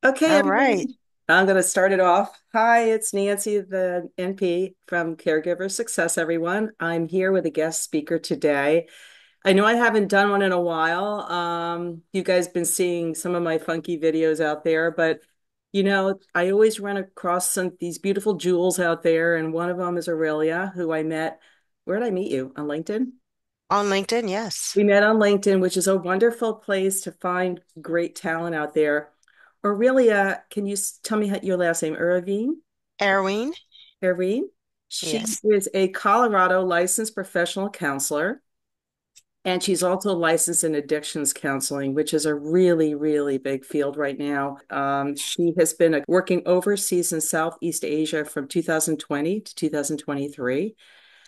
Okay, All right. everyone. I'm going to start it off. Hi, it's Nancy, the NP from Caregiver Success, everyone. I'm here with a guest speaker today. I know I haven't done one in a while. You guys been seeing some of my funky videos out there, but I always run across some these beautiful jewels out there, and one of them is Aurelia, who I met. Where did I meet you? On LinkedIn? On LinkedIn, yes. We met on LinkedIn, which is a wonderful place to find great talent out there. Aurelia, can you tell me your last name? Irvine? Erwin, Irvine? She yes. is a Colorado licensed professional counselor, and she's also licensed in addictions counseling, which is a really, really big field right now. She has been working overseas in Southeast Asia from 2020 to 2023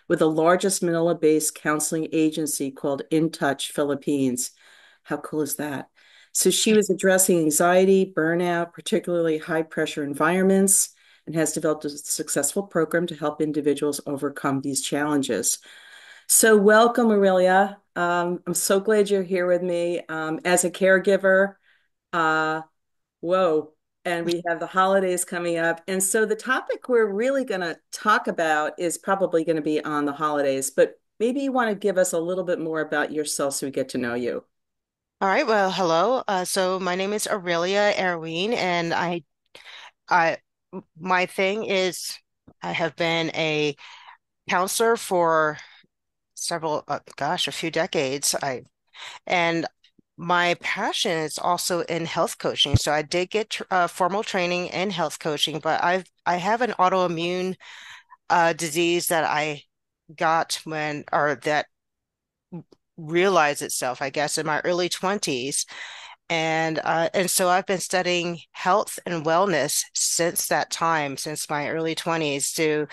with the largest Manila-based counseling agency called In Touch Philippines. How cool is that? So she was addressing anxiety, burnout, particularly high pressure environments, and has developed a successful program to help individuals overcome these challenges. So welcome, Aurelia. I'm so glad you're here with me. As a caregiver, uh, whoa. And we have the holidays coming up. And so the topic we're really going to talk about is probably going to be on the holidays, but maybe you want to give us a little bit more about yourself so we get to know you. All right. Well, hello. So my name is Aurelia Erwin, and I, my thing is, I have been a counselor for a few decades. And my passion is also in health coaching. So I did get tr formal training in health coaching, but I have an autoimmune disease that I got or that realize itself, I guess, in my early 20s. And so I've been studying health and wellness since that time, since my early 20s, to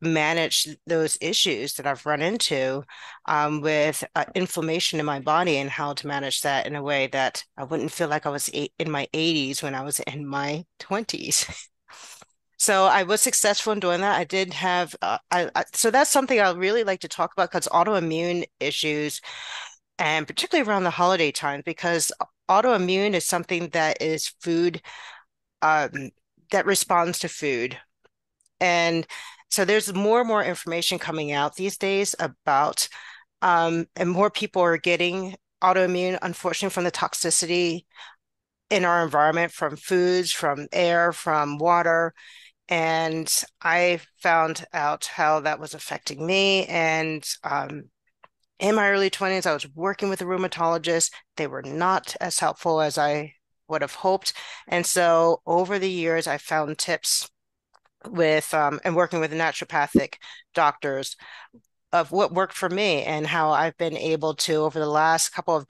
manage those issues that I've run into with inflammation in my body and how to manage that in a way that I wouldn't feel like I was in my 80s when I was in my 20s. So I was successful in doing that. I did have, so that's something I really like to talk about because autoimmune issues and particularly around the holiday times, because autoimmune is something that is food um, that responds to food. And so there's more and more information coming out these days about, and more people are getting autoimmune, unfortunately, from the toxicity in our environment, from foods, from air, from water. And I found out how that was affecting me. And in my early 20s, I was working with a rheumatologist. They were not as helpful as I would have hoped. And so over the years, I found tips with and working with naturopathic doctors of what worked for me and how I've been able to, over the last couple of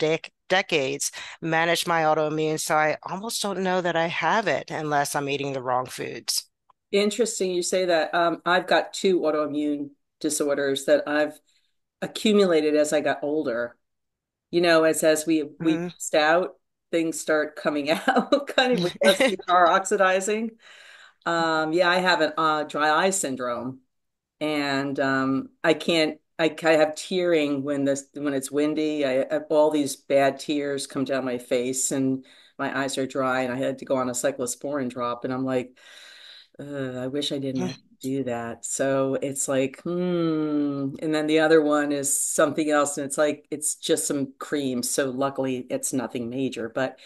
decades, manage my autoimmune. So I almost don't know that I have it unless I'm eating the wrong foods. Interesting you say that. I've got two autoimmune disorders that I've accumulated as I got older. As we Mm. passed out, things start coming out, kind of as we are oxidizing. Yeah, I have a dry eye syndrome, and I can't. I have tearing when it's windy. I have all these bad tears come down my face, and my eyes are dry, and I had to go on a cyclosporin drop, and I'm like, I wish I didn't have to do that. So it's like, And then the other one is something else, and it's like it's just some cream. So luckily, it's nothing major, but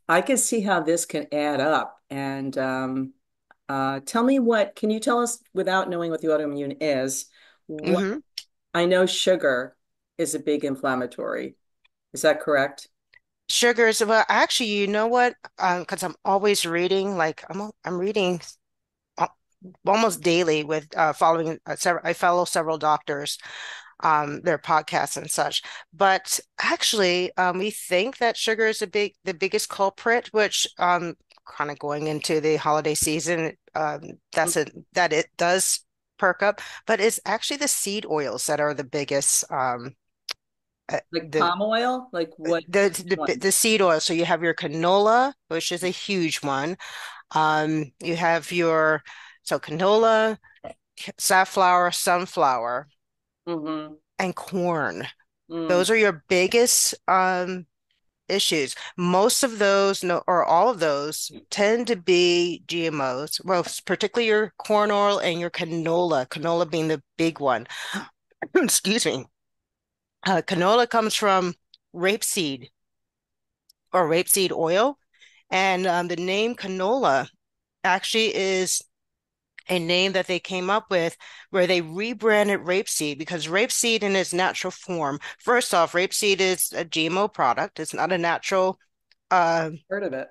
I can see how this can add up. And tell me can you tell us without knowing what the autoimmune is? What Hmm. I know sugar is a big inflammatory. Is that correct? Sugars, well, actually, you know what? Because I'm always reading, like I'm reading al- almost daily with following several. I follow several doctors, their podcasts and such. But actually, we think that sugar is the biggest culprit, which kind of going into the holiday season, that it does perk up. But it's actually the seed oils that are the biggest. Like The palm oil? Like what one? the seed oil. So you have your canola, which is a huge one. You have your canola, safflower, sunflower, Mm-hmm. and corn. Mm. Those are your biggest issues. Most of those, no, or all of those, tend to be GMOs. Well, particularly your corn oil and your canola, canola being the big one. Excuse me. Canola comes from rapeseed or rapeseed oil, and the name canola actually is a name that they came up with where they rebranded rapeseed because rapeseed in its natural form, first off, rapeseed is a GMO product. Uh, Heard of it.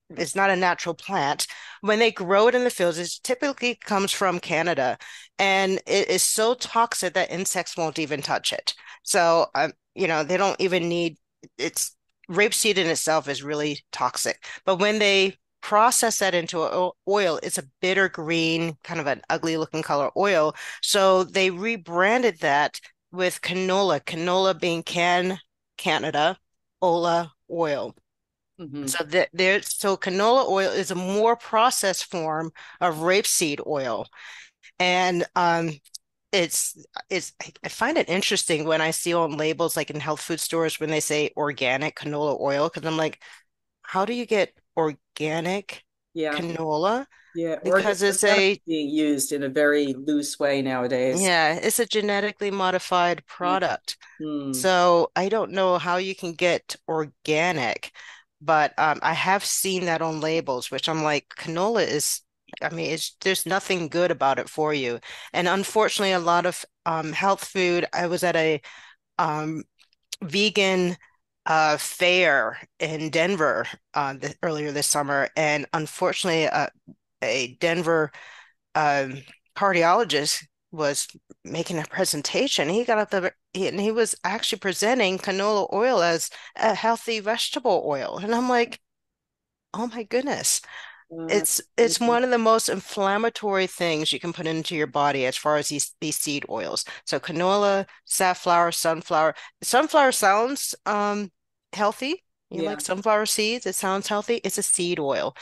it's not a natural plant. When they grow it in the fields, it typically comes from Canada, and it is so toxic that insects won't even touch it. So, they don't even need it's rapeseed in itself is really toxic. But when they process that into oil, it's a bitter green, kind of an ugly looking color oil. So they rebranded that with canola, canola being Canada, Ola oil. Hmm. So canola oil is a more processed form of rapeseed oil. And it's I find it interesting when I see on labels like in health food stores when they say organic canola oil, because I'm like, how do you get organic Yeah. canola? Yeah. Because Organic being used in a very loose way nowadays. it's a genetically modified Yeah. product. Hmm. So I don't know how you can get organic, but I have seen that on labels, which I'm like, canola is, I mean, there's nothing good about it for you. And unfortunately, a lot of health food, I was at a um, vegan fair in Denver earlier this summer, and unfortunately, a Denver um, cardiologist was making a presentation. He got up there and he was actually presenting canola oil as a healthy vegetable oil. And I'm like, oh my goodness. It's Crazy. one of the most inflammatory things you can put into your body as far as these seed oils. So canola, safflower, sunflower. Sunflower sounds healthy. You like Yeah. sunflower seeds? It sounds healthy. It's a seed oil.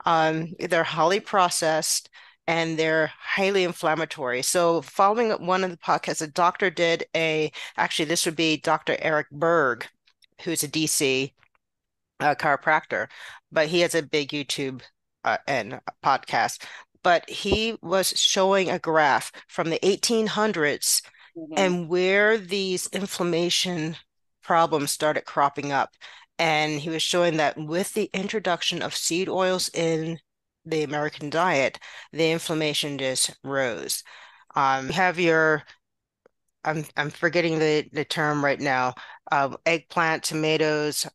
They're highly processed and they're highly inflammatory. So following up one of the podcasts, a doctor did actually this would be Dr. Eric Berg, who's a DC chiropractor, but he has a big YouTube and podcast. But he was showing a graph from the 1800s Hmm. and where these inflammation problems started cropping up. And he was showing that with the introduction of seed oils in the American diet, the inflammation just rose. You have your I'm forgetting the term right now. Eggplant, tomatoes,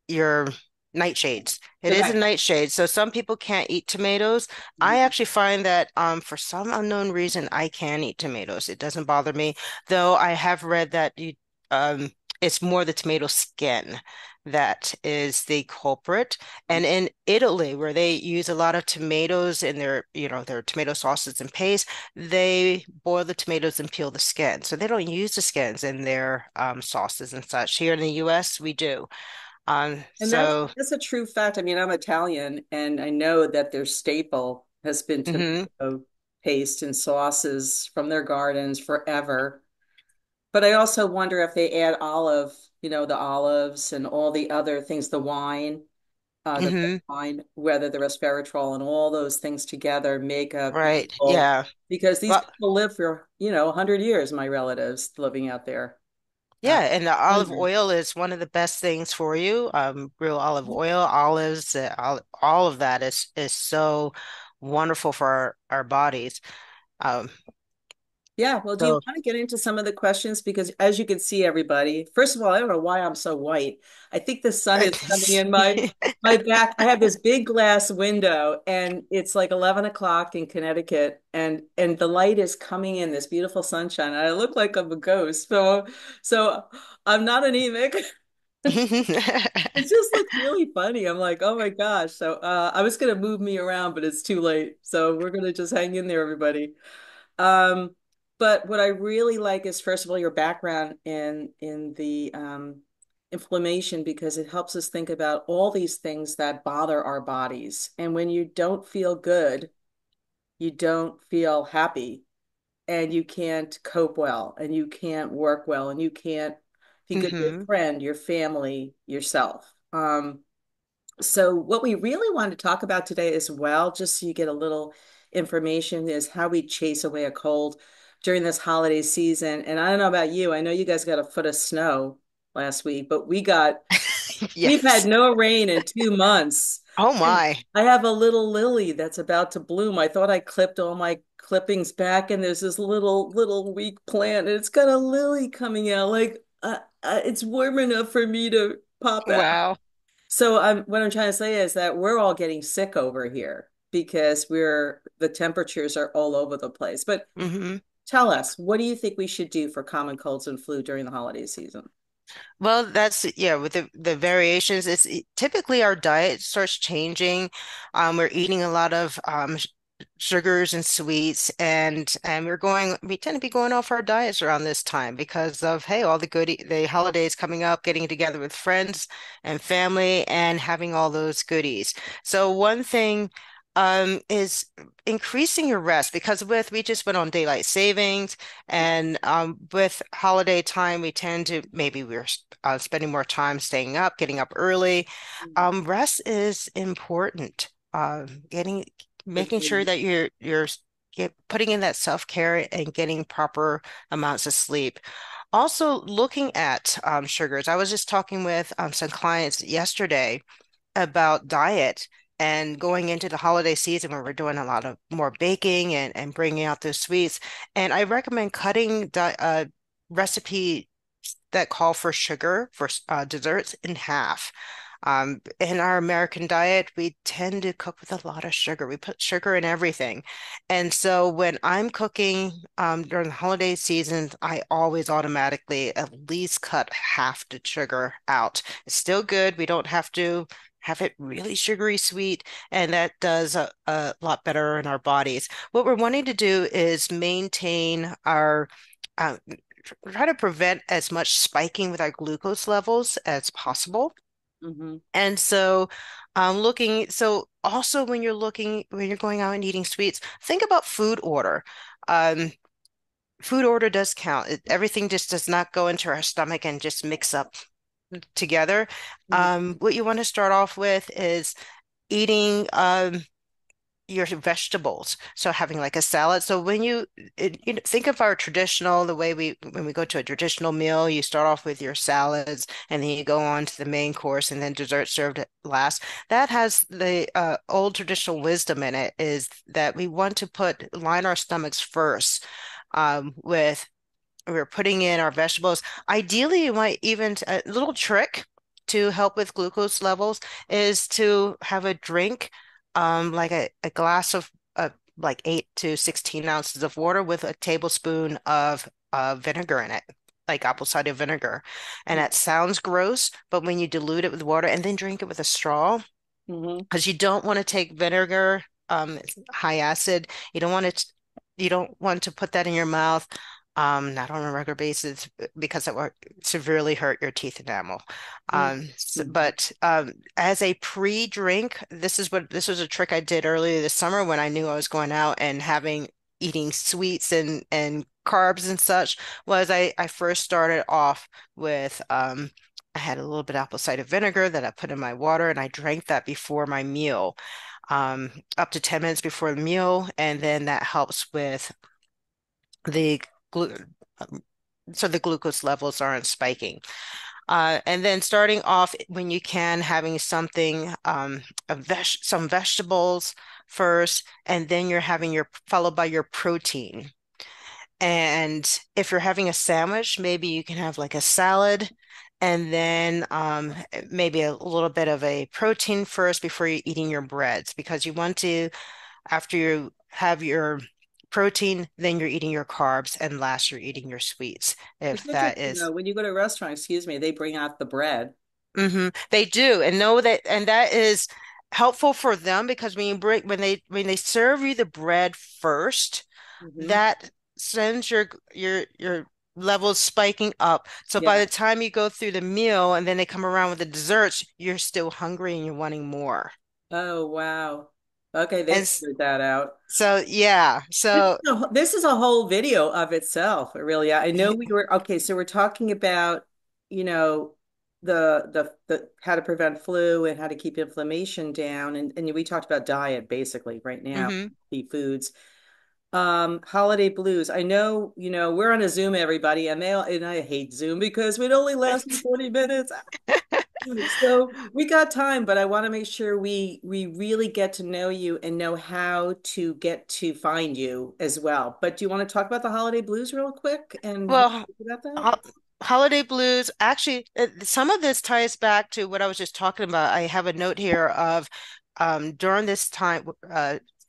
your nightshades. It Good is a night. nightshade. So some people can't eat tomatoes. I Mhm. actually find that for some unknown reason I can eat tomatoes. It doesn't bother me, though I have read that it's more the tomato skin that is the culprit. And in Italy, where they use a lot of tomatoes in their tomato sauces and paste, they boil the tomatoes and peel the skin. So they don't use the skins in their sauces and such. Here in the US, we do. And that's a true fact. I mean, I'm Italian, and I know that their staple has been Mhm, tomato paste and sauces from their gardens forever. But I also wonder if they add the olives and all the other things, the red mhm, wine, whether the resveratrol and all those things together make a right. beautiful, Yeah. because these Well, people live for, 100 years, my relatives living out there. Uh, yeah, and the olive Hundreds. oil is one of the best things for you. Real olive oil, olives, all of that is so wonderful for our bodies. Um, Yeah, well, do you so want to get into some of the questions? Because as you can see, everybody, first of all, I don't know why I'm so white. I think the sun is coming in my back. I have this big glass window, and it's like 11 o'clock in Connecticut, and the light is coming in, this beautiful sunshine. And I look like I'm a ghost. So I'm not anemic. It just looks really funny. I'm like, oh my gosh. So I was gonna move me around, but it's too late. So we're gonna just hang in there, everybody. Um, but what I really like is, first of all, your background in the inflammation, because it helps us think about all these things that bother our bodies. And when you don't feel good, you don't feel happy, and you can't cope well, and you can't work well, and Be good to your Hmm. friend, your family, yourself. So what we really want to talk about today as well, just so you get a little information, is how we chase away a cold during this holiday season. And I don't know about you, I know you guys got a foot of snow last week, but we've had Yes. no rain in 2 months. Oh And my. I have a little lily that's about to bloom. I thought I clipped all my clippings back, and there's this little weak plant, and it's got a lily coming out. Like it's warm enough for me to pop out. Wow. So what I'm trying to say is that we're all getting sick over here because the temperatures are all over the place. But Hmm. tell us, what do you think we should do for common colds and flu during the holiday season? Well, that's yeah, with the variations, typically our diet starts changing. We're eating a lot of sugars and sweets, and we tend to be going off our diets around this time because of hey, all the holidays coming up, getting together with friends and family and having all those goodies. So one thing is increasing your rest because we just went on daylight savings. And with holiday time, we tend to maybe we're spending more time staying up, getting up early. Mhm. Rest is important. Making sure Agreed. that putting in that self-care and getting proper amounts of sleep. Also, looking at sugars. I was just talking with some clients yesterday about diet and going into the holiday season where we're doing a lot of more baking and bringing out those sweets. And I recommend cutting recipe that call for sugar for desserts in half. In our American diet, we tend to cook with a lot of sugar. We put sugar in everything. And so when I'm cooking during the holiday seasons, I always automatically at least cut half the sugar out. It's still good. We don't have to have it really sugary sweet, and that does a lot better in our bodies. What we're wanting to do is maintain uh, try to prevent as much spiking with our glucose levels as possible. Hmm. And so, so also when you're going out and eating sweets, think about food order. Um, Food order does count. Everything just does not go into our stomach and just mix up together. Hmm. What you want to start off with is eating your vegetables. So having like a salad. So think of our traditional, the way when we go to a traditional meal, you start off with your salads and then you go on to the main course and then dessert served at last. That has the old traditional wisdom in it is that we want to line our stomachs first with we're putting in our vegetables. Ideally, you might even a little trick to help with glucose levels is to have a drink, like a glass of like 8 to 16 ounces of water with a tablespoon of vinegar in it, like apple cider vinegar. And that sounds gross, but when you dilute it with water and then drink it with a straw, Hmm. because you don't want to take vinegar, it's high acid. You don't want to put that in your mouth, not on a regular basis because it will severely hurt your teeth enamel. Hmm. As a pre-drink, this was a trick I did earlier this summer when I knew I was going out and eating sweets and carbs and such, was I first started off with I had a little bit of apple cider vinegar that I put in my water, and I drank that before my meal, up to 10 minutes before the meal. And then that helps with the glu so the glucose levels aren't spiking. And then starting off when you can, having some vegetables first, and then you're having followed by your protein. And if you're having a sandwich, maybe you can have like a salad and then maybe a little bit of a protein first before you're eating your breads because you want to, after you have your protein, then you're eating your carbs, and last you're eating your sweets. It's If that interesting is though, when you go to a restaurant, excuse me, they bring out the bread. They do, and know that, and that is helpful for them because when they serve you the bread first, Hmm. that sends your levels spiking up. So by Yeah. the time you go through the meal and then they come around with the desserts, you're still hungry and you're wanting more. Oh, wow. Okay, they And figured that out. so yeah, so This is a whole video of itself, really. I know we were okay, so we're talking about you know, the how to prevent flu and how to keep inflammation down. And we talked about diet basically right now, Hmm. the foods. Holiday blues. I know, we're on a Zoom, everybody, and I hate Zoom because it only lasts 40 minutes. So we got time, but I want to make sure we really get to know you and know how to get to find you as well. But do you want to talk about the holiday blues real quick and what Well, about that? ho holiday blues, actually, some of this ties back to what I was just talking about. I have a note here of during this time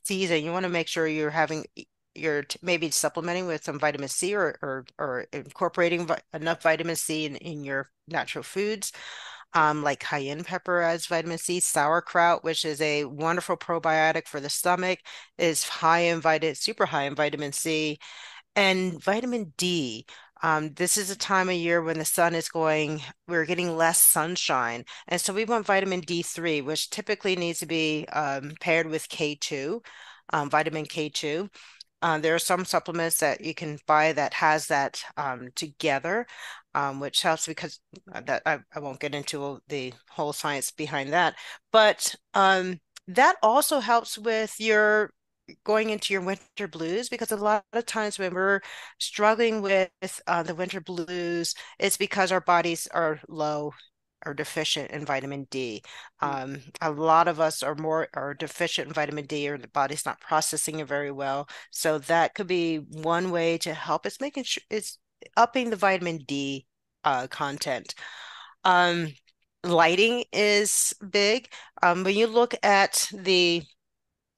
season, you want to make sure you're maybe supplementing with some vitamin C or incorporating enough vitamin C in your natural foods. Like cayenne pepper as vitamin C, sauerkraut, which is a wonderful probiotic for the stomach, is super high in vitamin C. And vitamin D. This is a time of year when the sun is we're getting less sunshine. And so we want vitamin D3, which typically needs to be paired with K2, vitamin K2. There are some supplements that you can buy that has that together, which helps because I won't get into the whole science behind that. But that also helps with your going into your winter blues because a lot of times when we're struggling with the winter blues, it's because our bodies are low or deficient in vitamin D. A lot of us are deficient in vitamin D or the body's not processing it very well. So that could be one way to help. It's making sure it's upping the vitamin D content. Um, Lighting is big. When you look at the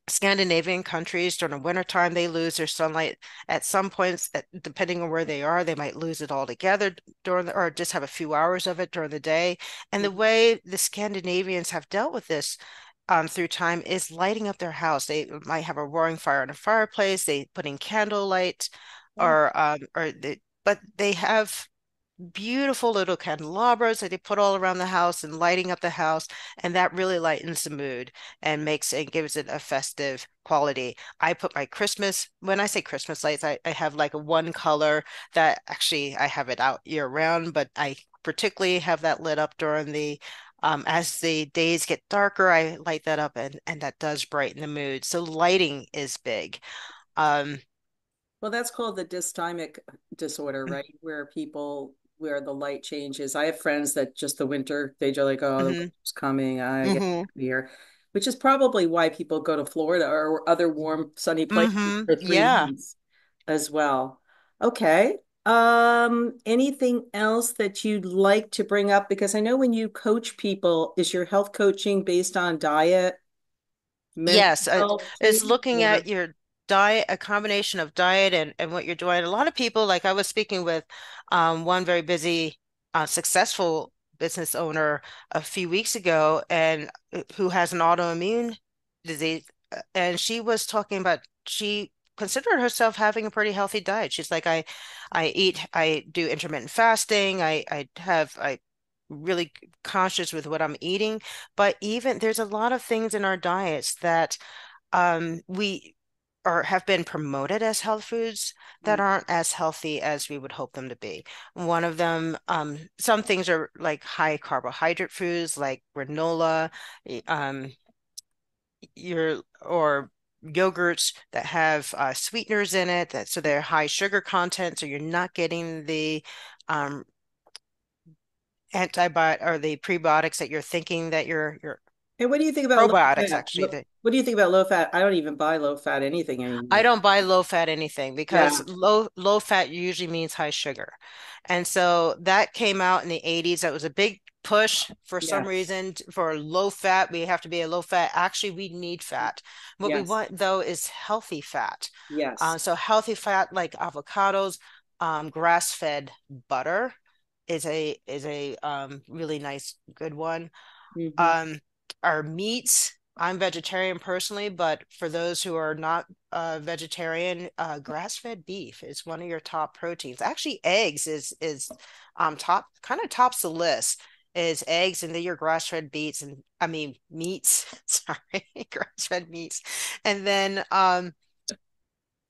Scandinavian countries during the wintertime, they lose their sunlight at some points, depending on where they are, they might lose it altogether or just have a few hours of it during the day. And the way the Scandinavians have dealt with this through time is lighting up their house. They might have a roaring fire in a fireplace, they put in candlelight, Oh, but they have beautiful little candelabras that they put all around the house and lighting up the house, and that really lightens the mood and gives it a festive quality. I put my Christmas, when I say Christmas lights, I have like a one color that actually I have it out year round, but I particularly have that lit up during the as the days get darker, I light that up and that does brighten the mood. So lighting is big. Um, well, that's called the dysthymic disorder, right? Where the light changes. I have friends that just the winter, they just like, oh, the mhm, winter's coming. I get mhm, here, which is probably why people go to Florida or other warm, sunny places for three yeah. months as well. Okay. Anything else that you'd like to bring up? Because I know when you coach people, is your health coaching based on diet, mental Yes, health too, it's looking or at your diet, a combination of diet and what you're doing. A lot of people, like I was speaking with one very busy, successful business owner a few weeks ago, and who has an autoimmune disease, and she was talking about she considered herself having a pretty healthy diet. She's like, I do intermittent fasting. I really conscious with what I'm eating. But even there's a lot of things in our diets that we are have been promoted as health foods that aren't as healthy as we would hope them to be. One of them, some things are like high carbohydrate foods like granola, um, or yogurts that have sweeteners in it that so they're high sugar content, so you're not getting the um, antibiotic or the prebiotics that you're thinking that you're and what do you think about low probiotics fat? actually. What do you think about low fat? I don't even buy low fat anything I anymore. don't buy low fat anything Yeah. because low fat usually means high sugar. And so that came out in the 80s. That was a big push for some Yes. reason for low fat. We have to be a low fat. Actually, we need fat. What we Yes. want though is healthy fat. Yes. So healthy fat like avocados, grass-fed butter is a really nice good one. Hmm. Um, our meats, I'm vegetarian personally, but for those who are not vegetarian, grass-fed beef is one of your top proteins. Actually, eggs is tops the list is eggs and then your grass-fed beets and I mean meats, sorry, grass-fed meats. And then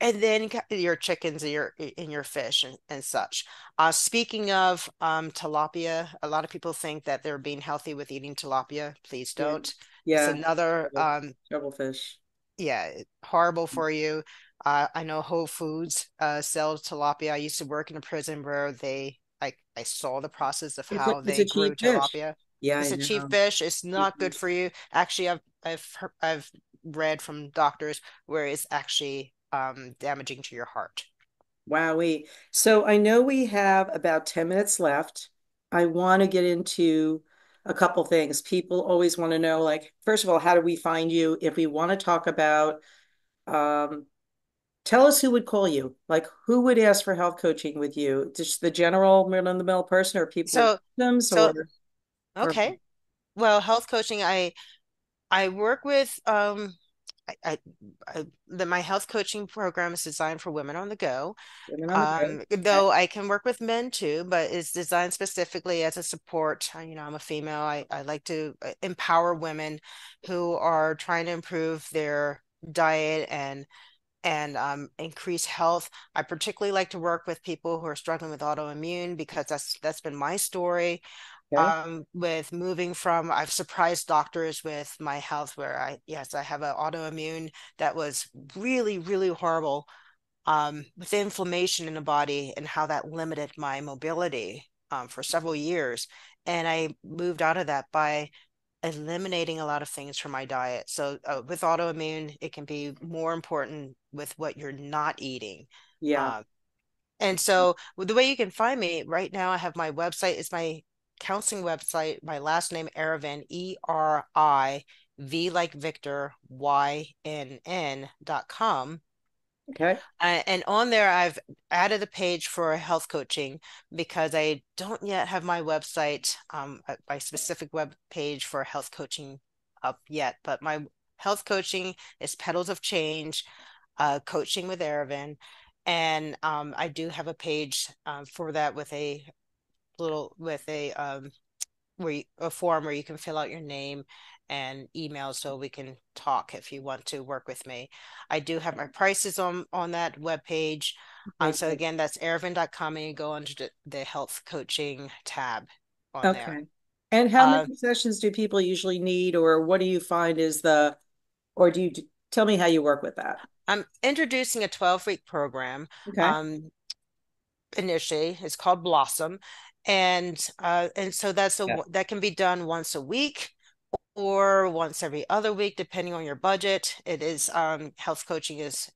And then your chickens and your fish and such. Speaking of tilapia, a lot of people think that they're being healthy with eating tilapia. Please Yeah. don't. It's Yeah. another Trouble fish. yeah, horrible for you. I know Whole Foods sells tilapia. I used to work in a prison where I saw the process of how It's they a grew cheap fish. tilapia. Yeah, I It's a cheap know. fish. It's Cheap not good fish. for you. Actually, I've read from doctors where it's actually damaging to your heart. Wowee. So I know we have about 10 minutes left. I want to get into a couple things. People always want to know, like, first of all, how do we find you? If we want to talk about, um, tell us who would call you. Like, who would ask for health coaching with you? Just the general run-of-the-mill person, or people with So, symptoms, so or okay. Well, health coaching, I work with my health coaching program is designed for women on the go. women on the go? Okay. Though I can work with men too, but it's designed specifically as a support. I'm a female. I like to empower women who are trying to improve their diet and increase health. I particularly like to work with people who are struggling with autoimmune because that's been my story. Okay. With moving from, I've surprised doctors with my health where yes, I have an autoimmune that was really, really horrible with inflammation in the body and how that limited my mobility for several years. And I moved out of that by eliminating a lot of things from my diet. So with autoimmune, it can be more important with what you're not eating. Yeah. Um, and so the way you can find me right now, I have my website. It's my counseling website. My last name, Erivan, ERIV like Victor, YNN.com. Okay. And on there, I've added a page for health coaching because I don't yet have my website, my specific web page for health coaching up yet. But my health coaching is Petals of Change, coaching with Aravind. And I do have a page for that with a a form where you can fill out your name and email so we can talk if you want to work with me. I do have my prices on that webpage. Okay, So good. again, that's Aravind.com and you go under the health coaching tab on there. Okay. And how Uh, many sessions do people usually need, or what do you find is or do you tell me how you work with that? I'm introducing a 12-week program. Okay. Um, Initially, it's called Blossom, and so Yeah. that can be done once a week or once every other week, depending on your budget. It is health coaching is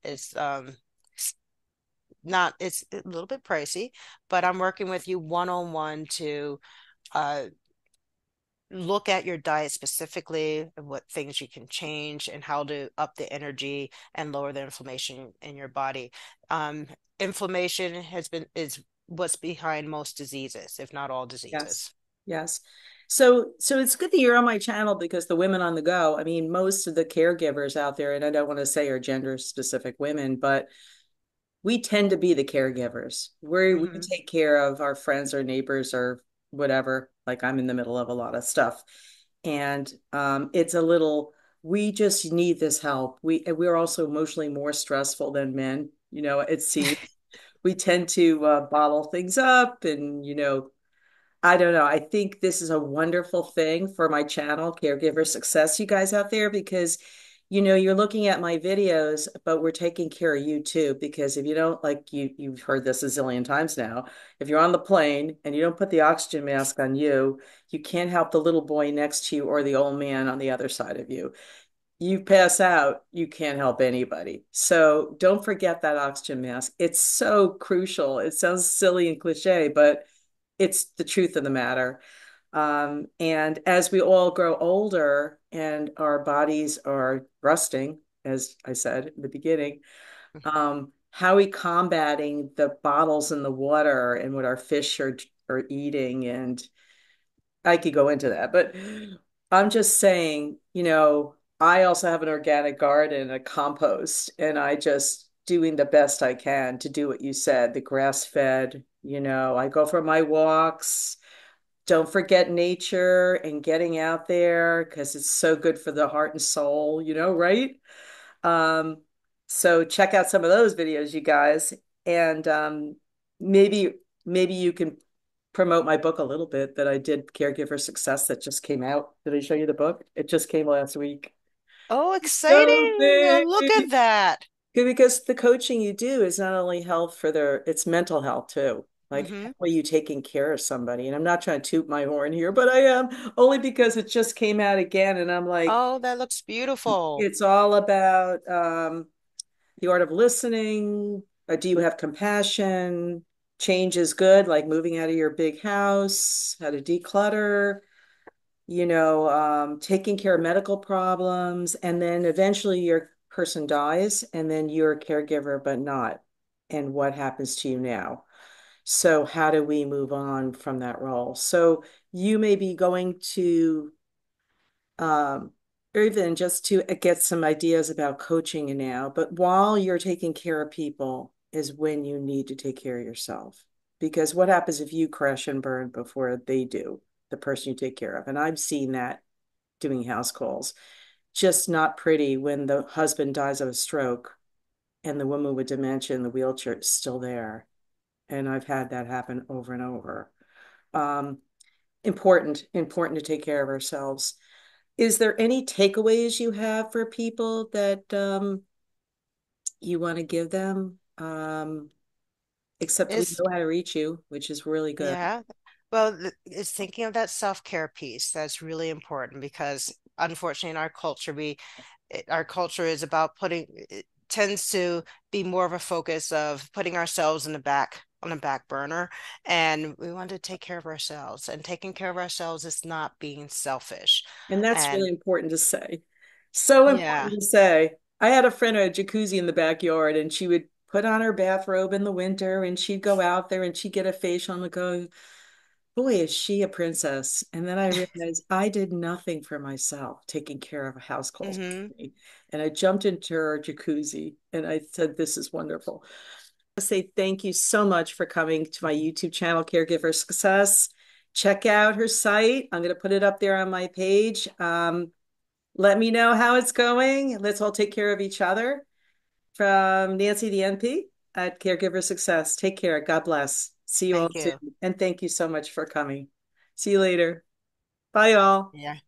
not it's a little bit pricey, but I'm working with you one-on-one to uh look at your diet specifically, and what things you can change, and how to up the energy and lower the inflammation in your body. Inflammation is what's behind most diseases, if not all Yes. diseases. Yes. So it's good that you're on my channel because the women on the go, I mean, most of the caregivers out there, and I don't want to say are gender specific women, but we tend to be the caregivers. We Hmm. take care of our friends or neighbors or whatever. Like I'm in the middle of a lot of stuff. And it's a little, we just need this help. We're also emotionally more stressful than men, it seems. We tend to bottle things up and, I don't know. I think this is a wonderful thing for my channel, Caregiver Success, you guys out there, because you're looking at my videos, but we're taking care of you too. Because if you don't, like you've heard this a zillion times now, if you're on the plane and you don't put the oxygen mask on you, you can't help the little boy next to you or the old man on the other side of you. You pass out, you can't help anybody. So don't forget that oxygen mask. It's so crucial. It sounds silly and cliche, but it's the truth of the matter. And as we all grow older and our bodies are rusting, as I said in the beginning, how are we combating the bottles in the water and what our fish are eating? And I could go into that, but I'm just saying, I also have an organic garden, a compost, and I just doing the best I can to do what you said, the grass fed, I go for my walks. Don't forget nature and getting out there because it's so good for the heart and soul, right? Um, So check out some of those videos, you guys. And maybe maybe you can promote my book a little bit that I did, Caregiver Success, that just came out. Did I show you the book? It just came last week. Oh, So exciting. big. Look at that. Good, because the coaching you do is not only health for it's mental health too. Like, Hmm. how are you taking care of somebody? And I'm not trying to toot my horn here, but I am, only because it just came out again. And I'm like, Oh, that looks beautiful. it's all about the art of listening. Do you have compassion? Change is good, like moving out of your big house, how to declutter, taking care of medical problems, and then eventually your person dies, and then you're a caregiver, but not. And what happens to you now? So, how do we move on from that role? So, you may be going to, um, or even just to get some ideas about coaching now, but while you're taking care of people is when you need to take care of yourself. Because what happens if you crash and burn before they do, the person you take care of? And I've seen that doing house calls. Just not pretty when the husband dies of a stroke and the woman with dementia in the wheelchair is still there. And I've had that happen over and over. Um, important to take care of ourselves. Is there any takeaways you have for people that you want to give them? Except we It's know how to reach you, which is really good. Yeah. Well, it's thinking of that self-care piece that's really important because unfortunately in our culture our culture is about putting it tends to be more of a focus of putting ourselves in the back on the back burner, and we want to take care of ourselves, and taking care of ourselves is not being selfish. And that's really And important to say. So yeah. important to say. I had a friend who had a jacuzzi in the backyard, and she would put on her bathrobe in the winter and she'd go out there and she'd get a facial and go, boy, is she a princess. And then I realized I did nothing for myself, taking care of house calls Hmm. for me. And I jumped into her jacuzzi and I said, this is wonderful. I say thank you so much for coming to my YouTube channel, Caregiver Success. Check out her site. I'm going to put it up there on my page. Let me know how it's going. Let's all take care of each other. From Nancy the NP at Caregiver Success. Take care. God bless. See you all Thank soon. you. And thank you so much for coming. See you later. Bye, all. Yeah.